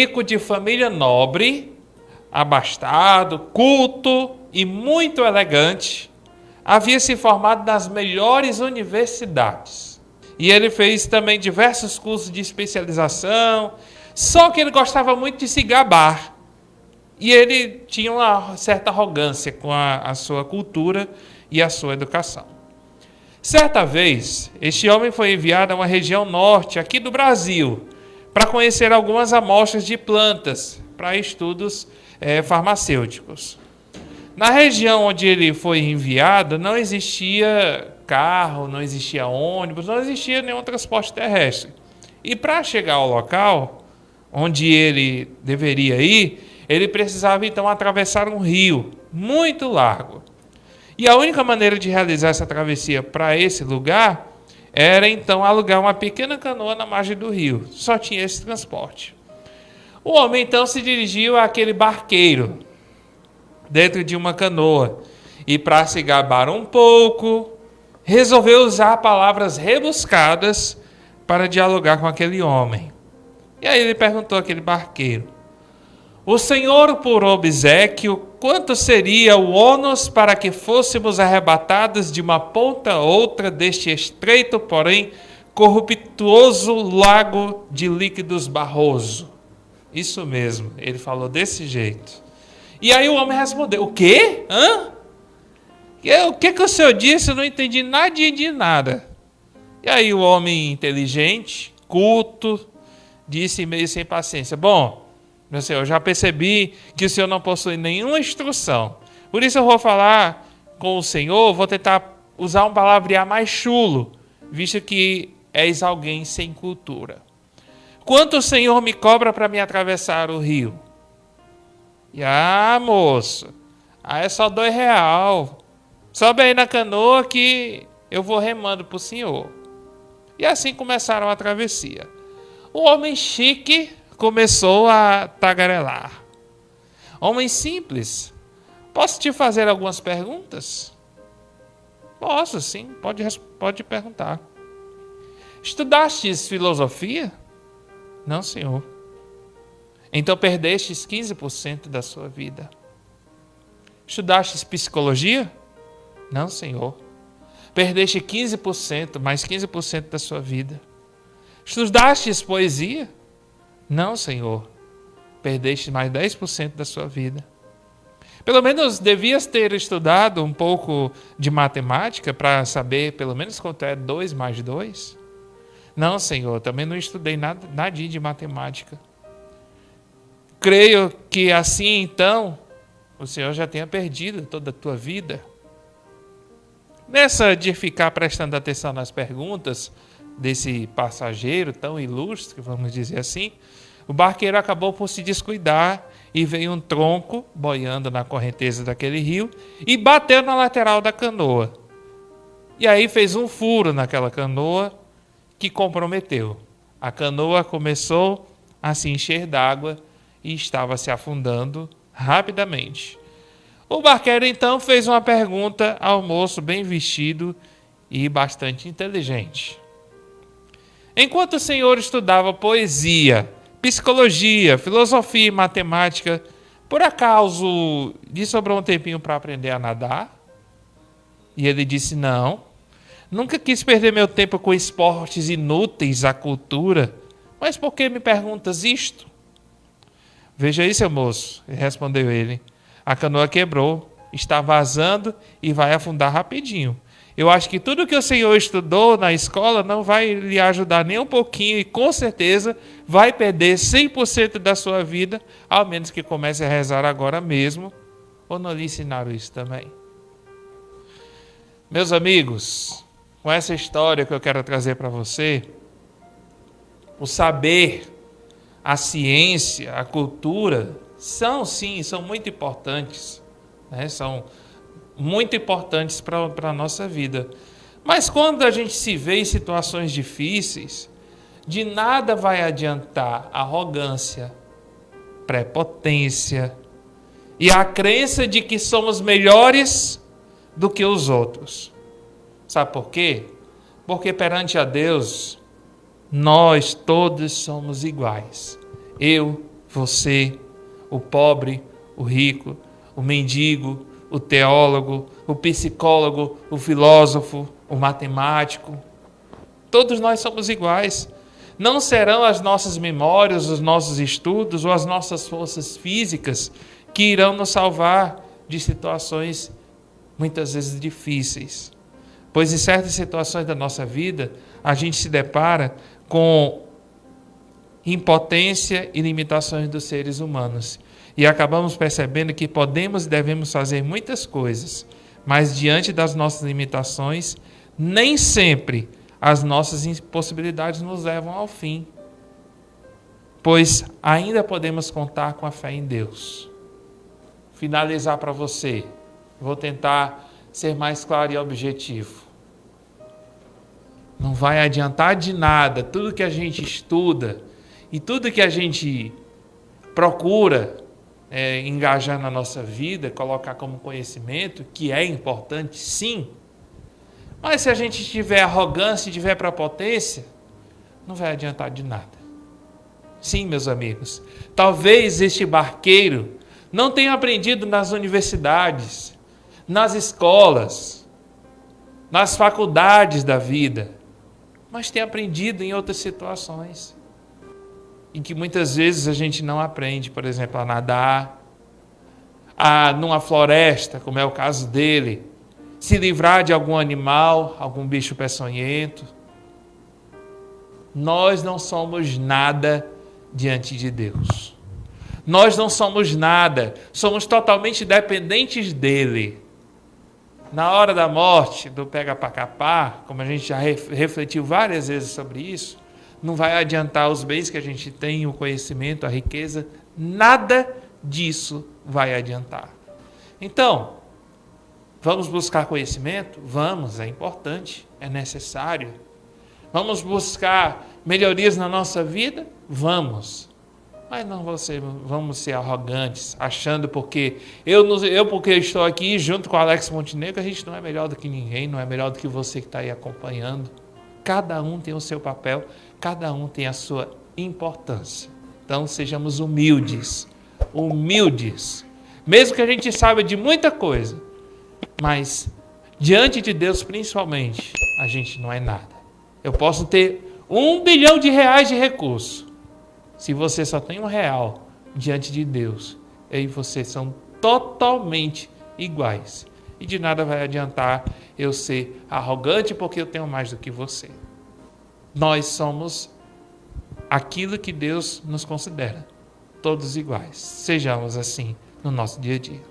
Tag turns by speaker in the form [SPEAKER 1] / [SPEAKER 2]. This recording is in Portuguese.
[SPEAKER 1] rico de família nobre, abastado, culto e muito elegante, havia se formado nas melhores universidades. E ele fez também diversos cursos de especialização, só que ele gostava muito de se gabar. E ele tinha uma certa arrogância com a sua cultura e a sua educação. Certa vez, este homem foi enviado a uma região norte, aqui do Brasil, para conhecer algumas amostras de plantas para estudos farmacêuticos. Na região onde ele foi enviado, não existia carro, não existia ônibus, não existia nenhum transporte terrestre. E para chegar ao local onde ele deveria ir, ele precisava então atravessar um rio muito largo. E a única maneira de realizar essa travessia para esse lugar era então alugar uma pequena canoa na margem do rio. Só tinha esse transporte. O homem então se dirigiu àquele barqueiro dentro de uma canoa e, para se gabar um pouco, resolveu usar palavras rebuscadas para dialogar com aquele homem. E aí ele perguntou àquele barqueiro: o senhor, por obséquio, quanto seria o ônus para que fôssemos arrebatados de uma ponta a outra deste estreito, porém corruptuoso lago de líquidos barroso? Isso mesmo, ele falou desse jeito. E aí o homem respondeu: o quê? O que o senhor disse? Eu não entendi nada de nada. E aí o homem inteligente, culto, disse meio sem paciência: bom, meu senhor, eu já percebi que o senhor não possui nenhuma instrução. Por isso eu vou falar com o senhor, vou tentar usar um palavrear mais chulo, visto que és alguém sem cultura. Quanto o senhor me cobra para me atravessar o rio? E, moço, é só R$2. Sobe aí na canoa que eu vou remando para o senhor. E assim começaram a travessia. O homem chique começou a tagarelar: homem simples, posso te fazer algumas perguntas? Posso, sim, pode perguntar. Estudastes filosofia? Não, senhor. Então perdestes 15% da sua vida. Estudastes psicologia? Não, senhor. Perdeste 15%, mais 15% da sua vida. Estudastes poesia? Não, senhor. Perdeste mais 10% da sua vida. Pelo menos devias ter estudado um pouco de matemática para saber pelo menos quanto é 2 mais 2. Não, senhor, também não estudei nadinha de matemática. Creio que assim, então, o senhor já tenha perdido toda a tua vida. Nessa de ficar prestando atenção nas perguntas desse passageiro tão ilustre, vamos dizer assim, o barqueiro acabou por se descuidar e veio um tronco boiando na correnteza daquele rio e bateu na lateral da canoa. E aí fez um furo naquela canoa que comprometeu. A canoa começou a se encher d'água e estava se afundando rapidamente. O barqueiro então fez uma pergunta ao moço bem vestido e bastante inteligente: enquanto o senhor estudava poesia, psicologia, filosofia e matemática, por acaso lhe sobrou um tempinho para aprender a nadar? E ele disse: não, nunca quis perder meu tempo com esportes inúteis à cultura. Mas por que me perguntas isto? Veja aí, seu moço, respondeu ele. A canoa quebrou, está vazando e vai afundar rapidinho. Eu acho que tudo que o senhor estudou na escola não vai lhe ajudar nem um pouquinho e com certeza vai perder 100% da sua vida, ao menos que comece a rezar agora mesmo, ou não lhe ensinaram isso também. Meus amigos, com essa história que eu quero trazer para você, o saber, a ciência, a cultura, são muito importantes, né? São muito importantes para a nossa vida. Mas quando a gente se vê em situações difíceis, de nada vai adiantar arrogância, prepotência e a crença de que somos melhores do que os outros. Sabe por quê? Porque perante a Deus, nós todos somos iguais. Eu, Você, o pobre, o rico, o mendigo, o teólogo, o psicólogo, o filósofo, o matemático. Todos nós somos iguais. Não serão as nossas memórias, os nossos estudos ou as nossas forças físicas que irão nos salvar de situações muitas vezes difíceis. Pois em certas situações da nossa vida, a gente se depara com impotência e limitações dos seres humanos. E acabamos percebendo que podemos e devemos fazer muitas coisas, mas diante das nossas limitações, nem sempre as nossas impossibilidades nos levam ao fim. Pois ainda podemos contar com a fé em Deus. Finalizar para você. Vou tentar ser mais claro e objetivo. Não vai adiantar de nada tudo que a gente estuda e tudo que a gente procura engajar na nossa vida, colocar como conhecimento, que é importante, sim. Mas se a gente tiver arrogância e tiver prepotência, não vai adiantar de nada. Sim, meus amigos, talvez este barqueiro não tenha aprendido nas universidades, nas escolas, nas faculdades da vida, mas tenha aprendido em outras situações. Em que muitas vezes a gente não aprende, por exemplo, a nadar, numa floresta, como é o caso dele, se livrar de algum animal, algum bicho peçonhento. Nós não somos nada diante de Deus. Nós não somos nada, somos totalmente dependentes dele. Na hora da morte, do pega pra capar, como a gente já refletiu várias vezes sobre isso, não vai adiantar os bens que a gente tem, o conhecimento, a riqueza, nada disso vai adiantar. Então, vamos buscar conhecimento? Vamos, é importante, é necessário. Vamos buscar melhorias na nossa vida? Vamos. Mas não vamos ser arrogantes, achando porque porque estou aqui junto com o Alex Montenegro, a gente não é melhor do que ninguém, não é melhor do que você que está aí acompanhando. Cada um tem o seu papel, cada um tem a sua importância. Então sejamos humildes, mesmo que a gente saiba de muita coisa, mas diante de Deus principalmente, a gente não é nada. Eu posso ter R$1 bilhão de recurso. Se você só tem R$1 diante de Deus, eu e você são totalmente iguais. E de nada vai adiantar eu ser arrogante porque eu tenho mais do que você. Nós somos aquilo que Deus nos considera, todos iguais. Sejamos assim no nosso dia a dia.